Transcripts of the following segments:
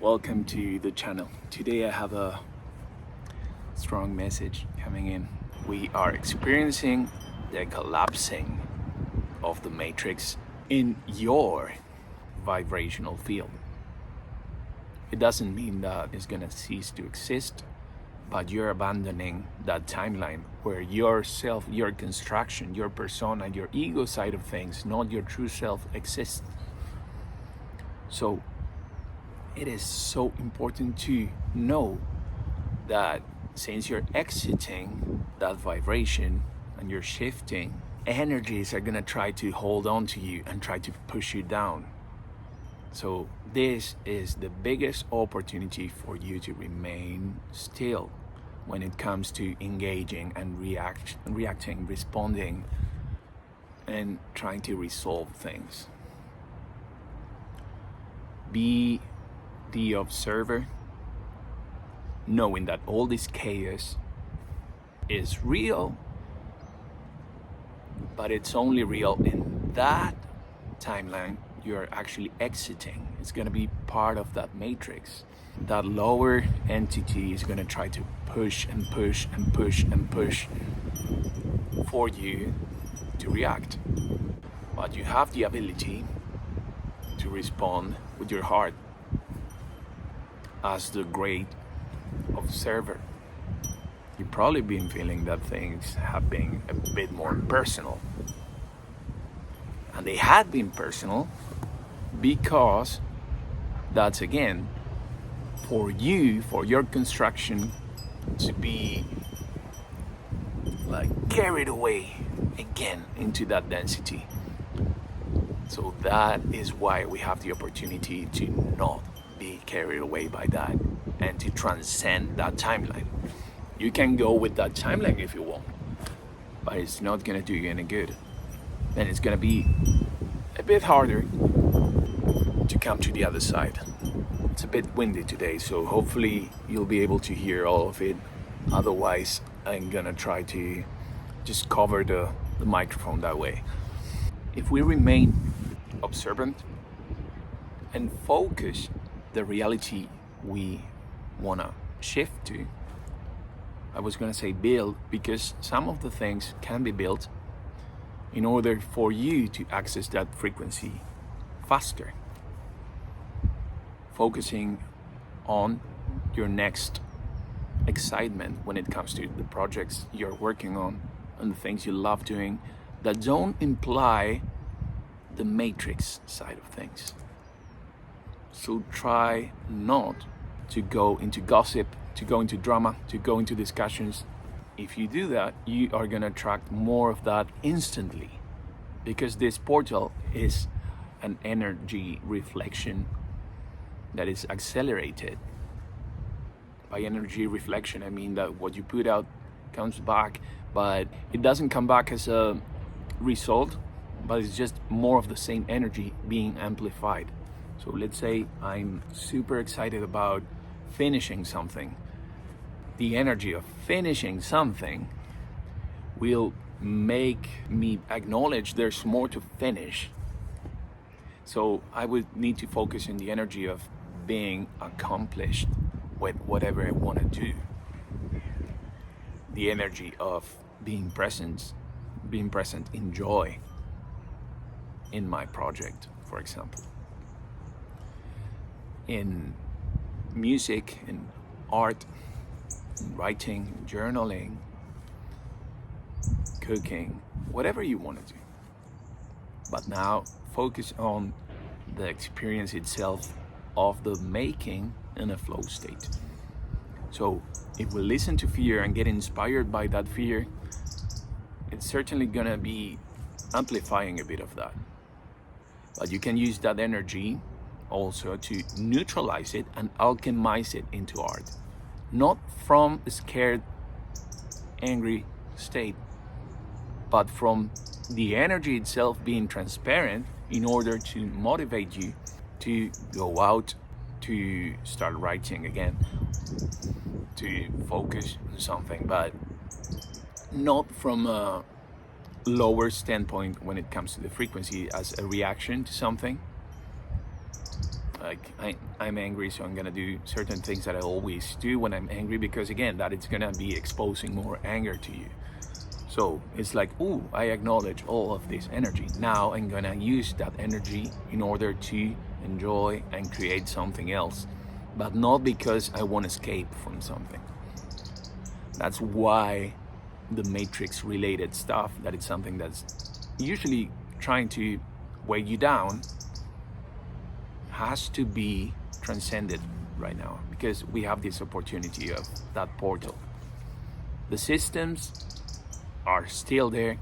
welcome to the channel. Today I have a strong message coming in. We are experiencing the collapsing of the matrix in your vibrational field. It doesn't mean that it's gonna cease to exist, but you're abandoning that timeline where yourself, your construction, your persona, your ego side of things, not your true self, exists. So it is so important to know that since you're exiting that vibration and you're shifting, energies are gonna try to hold on to you and try to push you down. So this is the biggest opportunity for you to remain still when it comes to engaging and reacting, responding, and trying to resolve things. Be the observer, knowing that all this chaos is real, but it's only real in that timeline you're actually exiting. It's going to be part of that matrix. That lower entity is going to try to push and push and push and push for you to react. But you have the ability to respond with your heart as the great observer. You've probably been feeling that things have been a bit more personal. And they had been personal because that's, again, for you, for your construction to be like carried away again into that density. So that is why we have the opportunity to not be carried away by that and to transcend that timeline. You can go with that timeline if you want, but it's not gonna do you any good. Then it's gonna be a bit harder to come to the other side. It's a bit windy today, so hopefully you'll be able to hear all of it. Otherwise, I'm gonna try to just cover the microphone that way. If we remain observant and focus the reality we wanna shift to, I was gonna say build, because some of the things can be built in order for you to access that frequency faster. Focusing on your next excitement when it comes to the projects you're working on and the things you love doing that don't imply the matrix side of things. So try not to go into gossip, to go into drama, to go into discussions. If you do that, you are gonna attract more of that instantly, because this portal is an energy reflection that is accelerated. By energy reflection, I mean that what you put out comes back, but it doesn't come back as a result, but it's just more of the same energy being amplified. So let's say I'm super excited about finishing something. The energy of finishing something will make me acknowledge there's more to finish. So I would need to focus on the energy of being accomplished with whatever I want to do. The energy of being present in joy in my project, for example. In music, in art, in writing, journaling, cooking, whatever you want to do. But now focus on the experience itself of the making in a flow state. So if we listen to fear and get inspired by that fear, it's certainly gonna be amplifying a bit of that. But you can use that energy also to neutralize it and alchemize it into art. Not from a scared, angry state, but from the energy itself being transparent in order to motivate you to go out, to start writing again, to focus on something, but not from a lower standpoint when it comes to the frequency as a reaction to something, Like I'm angry, so I'm gonna do certain things that I always do when I'm angry, because again, that it's gonna be exposing more anger to you. So it's like, oh, I acknowledge all of this energy. Now I'm gonna use that energy in order to enjoy and create something else, but not because I want to escape from something. That's why the matrix related stuff, that is something that's usually trying to weigh you down, has to be transcended right now, because we have this opportunity of that portal. The systems are still there.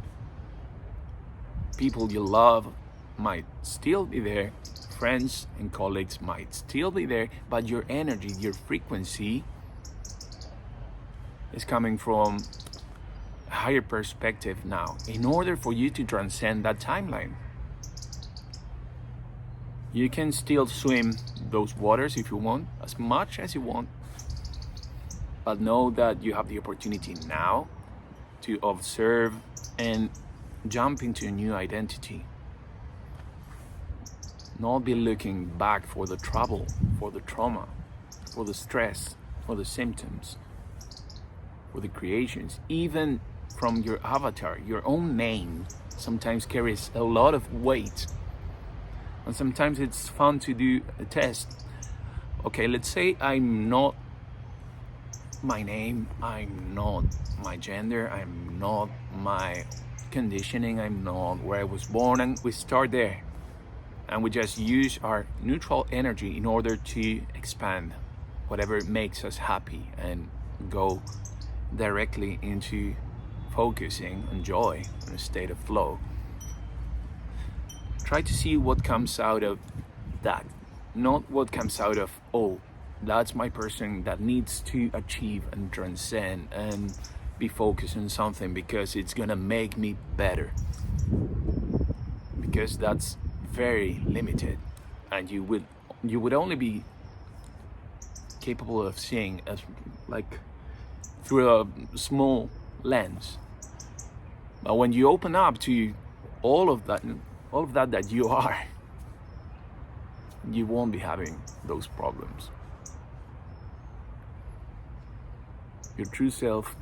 People you love might still be there. Friends and colleagues might still be there, but your energy, your frequency is coming from a higher perspective now, in order for you to transcend that timeline. You can still swim those waters if you want, as much as you want, but know that you have the opportunity now to observe and jump into a new identity. Not be looking back for the trouble, for the trauma, for the stress, for the symptoms, for the creations. Even from your avatar, your own name sometimes carries a lot of weight. And sometimes it's fun to do a test. Okay, let's say I'm not my name, I'm not my gender, I'm not my conditioning, I'm not where I was born, and we start there. And we just use our neutral energy in order to expand whatever makes us happy and go directly into focusing on joy in a state of flow. Try to see what comes out of that, not what comes out of, oh, that's my person that needs to achieve and transcend and be focused on something because it's gonna make me better. Because that's very limited, and you would only be capable of seeing as like through a small lens. But when you open up to all of that you are, you won't be having those problems. Your true self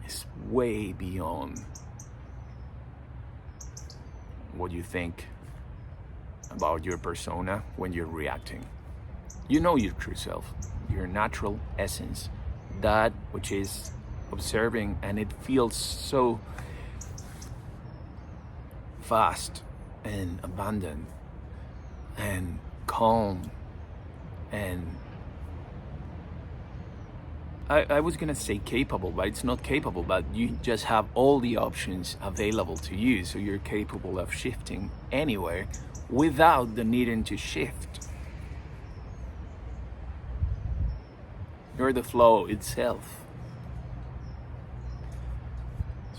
is way beyond what you think about your persona when you're reacting. You know your true self, your natural essence, that which is observing, and it feels so vast and abundant and calm, and I was gonna say capable, but it's not capable, but you just have all the options available to you, so you're capable of shifting anywhere without the needing to shift. You're the flow itself.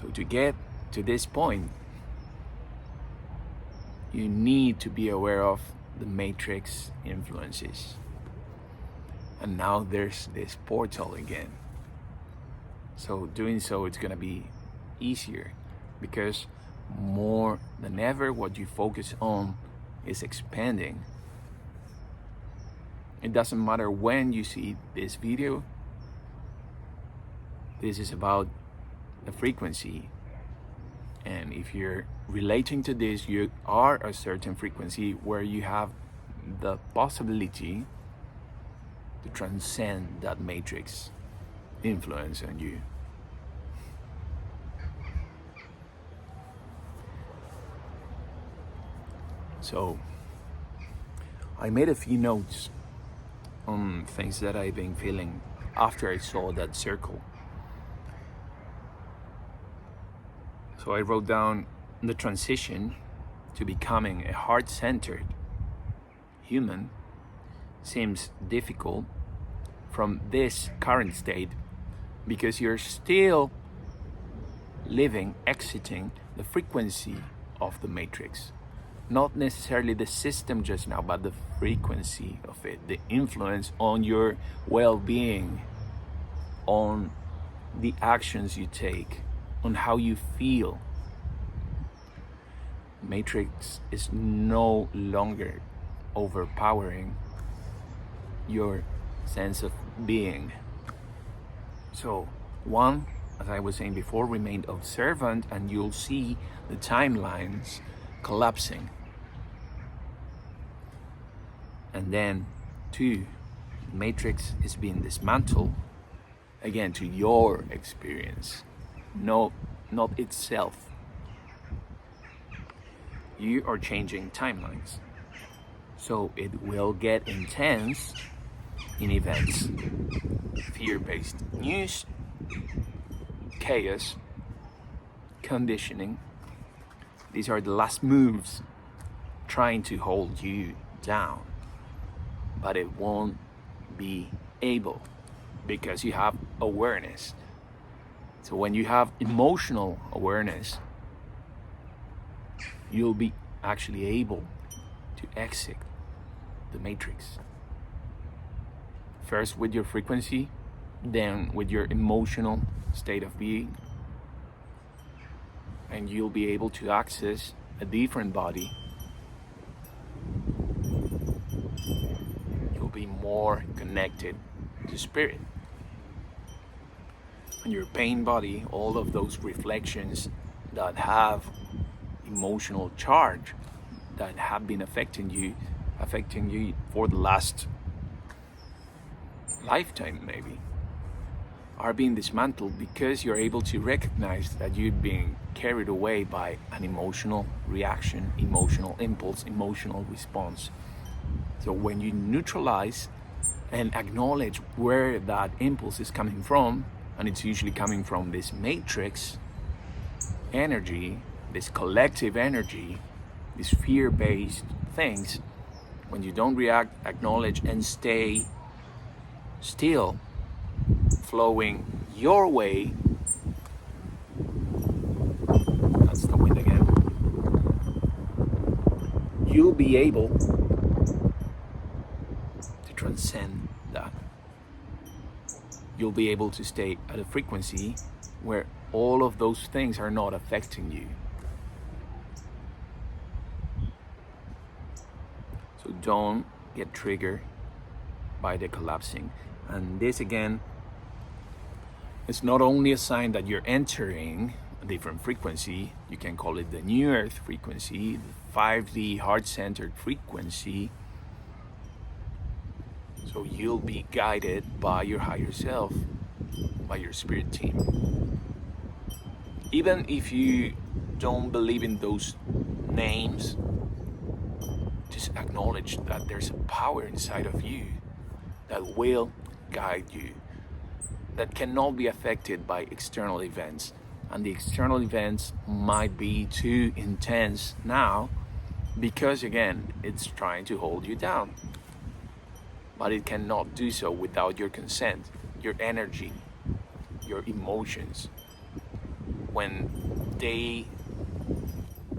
So to get to this point, you need to be aware of the matrix influences. And now there's this portal again. So doing so, it's gonna be easier, because more than ever, what you focus on is expanding. It doesn't matter when you see this video. This is about the frequency. And if you're relating to this, you are a certain frequency where you have the possibility to transcend that matrix influence on you. So I made a few notes on things that I've been feeling after I saw that circle. So I wrote down the transition to becoming a heart-centered human seems difficult from this current state, because you're still exiting the frequency of the matrix. Not necessarily the system just now, but the frequency of it, the influence on your well-being, on the actions you take, on how you feel. Matrix is no longer overpowering your sense of being. So one, as I was saying before, remain observant, and you'll see the timelines collapsing. And then two, matrix is being dismantled, again, to your experience, not itself. You are changing timelines, so it will get intense in events, fear-based news, chaos, conditioning. These are the last moves trying to hold you down, but it won't be able, because you have awareness. So when you have emotional awareness, you'll be actually able to exit the matrix. First with your frequency, then with your emotional state of being, and you'll be able to access a different body. You'll be more connected to spirit. And your pain body, all of those reflections that have emotional charge, that have been affecting you for the last lifetime maybe, are being dismantled, because you're able to recognize that you're being carried away by an emotional reaction, emotional impulse, emotional response. So when you neutralize and acknowledge where that impulse is coming from, and it's usually coming from this matrix energy, this collective energy, these fear-based things, when you don't react, acknowledge, and stay still, flowing your way, that's the wind again, you'll be able to transcend that. You'll be able to stay at a frequency where all of those things are not affecting you. So don't get triggered by the collapsing. And this again, it's not only a sign that you're entering a different frequency, you can call it the New Earth frequency, the 5D heart-centered frequency. So you'll be guided by your higher self, by your spirit team. Even if you don't believe in those names, just acknowledge that there's a power inside of you that will guide you, that cannot be affected by external events. And the external events might be too intense now, because again, it's trying to hold you down. But it cannot do so without your consent, your energy, your emotions. When they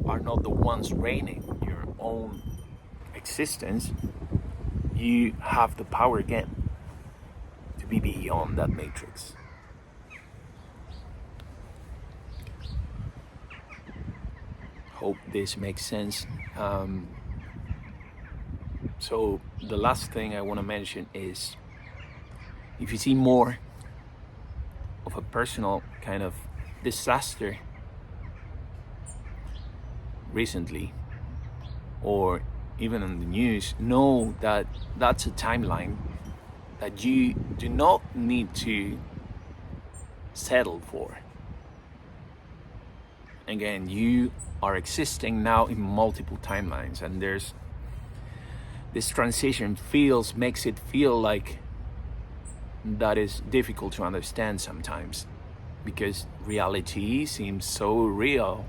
are not the ones reigning your own existence, you have the power again to be beyond that matrix. Hope this makes sense. So the last thing I want to mention is, if you see more of a personal kind of disaster recently, or even on the news, know that that's a timeline that you do not need to settle for. Again, you are existing now in multiple timelines, and there's this transition makes it feel like that is difficult to understand sometimes, because reality seems so real,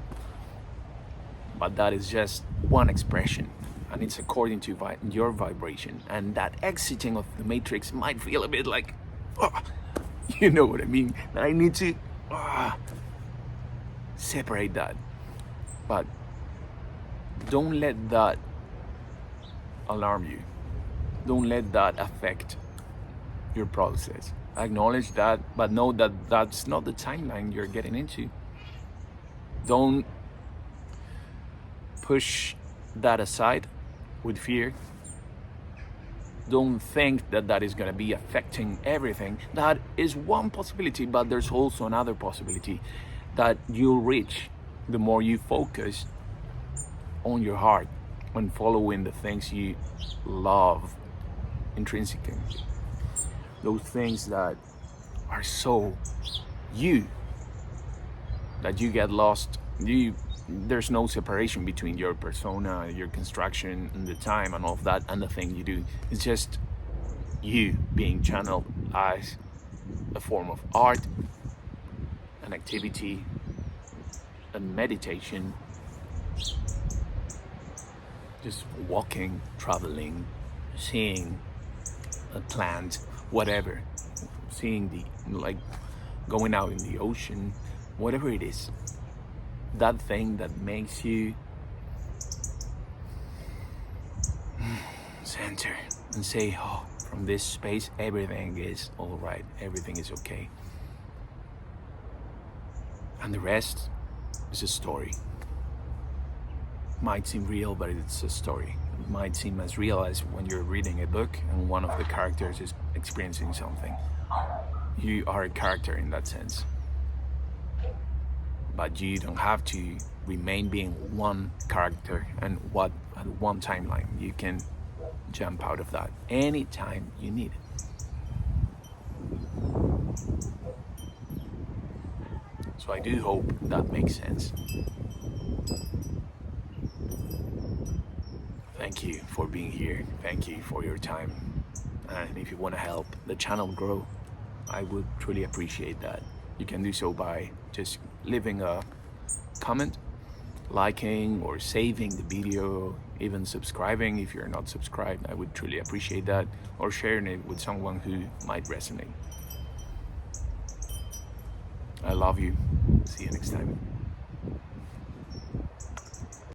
but that is just one expression, and it's according to your vibration. And that exiting of the matrix might feel a bit like, you know what I mean, that I need to separate that. But don't let that alarm you. Don't let that affect your process. Acknowledge that, but know that that's not the timeline you're getting into. Don't push that aside with fear. Don't think that that is going to be affecting everything. That is one possibility, but there's also another possibility that you'll reach the more you focus on your heart and following the things you love intrinsically. Those things that are so you, that you get lost. There's no separation between your persona, your construction, and the time and all of that, and the thing you do. It's just you being channeled as a form of art, an activity, a meditation, just walking, traveling, seeing a plant, whatever, seeing going out in the ocean, whatever it is. That thing that makes you center and say, oh, from this space, everything is all right, everything is okay. And the rest is a story. Might seem real, but it's a story. It might seem as real as when you're reading a book and one of the characters is experiencing something. You are a character in that sense. But you don't have to remain being one character and one timeline. You can jump out of that anytime you need it. So I do hope that makes sense. Thank you for being here. Thank you for your time. And if you want to help the channel grow, I would truly appreciate that. You can do so by just leaving a comment, liking or saving the video, even subscribing if you're not subscribed. I would truly appreciate that, or sharing it with someone who might resonate. I love you. See you next time.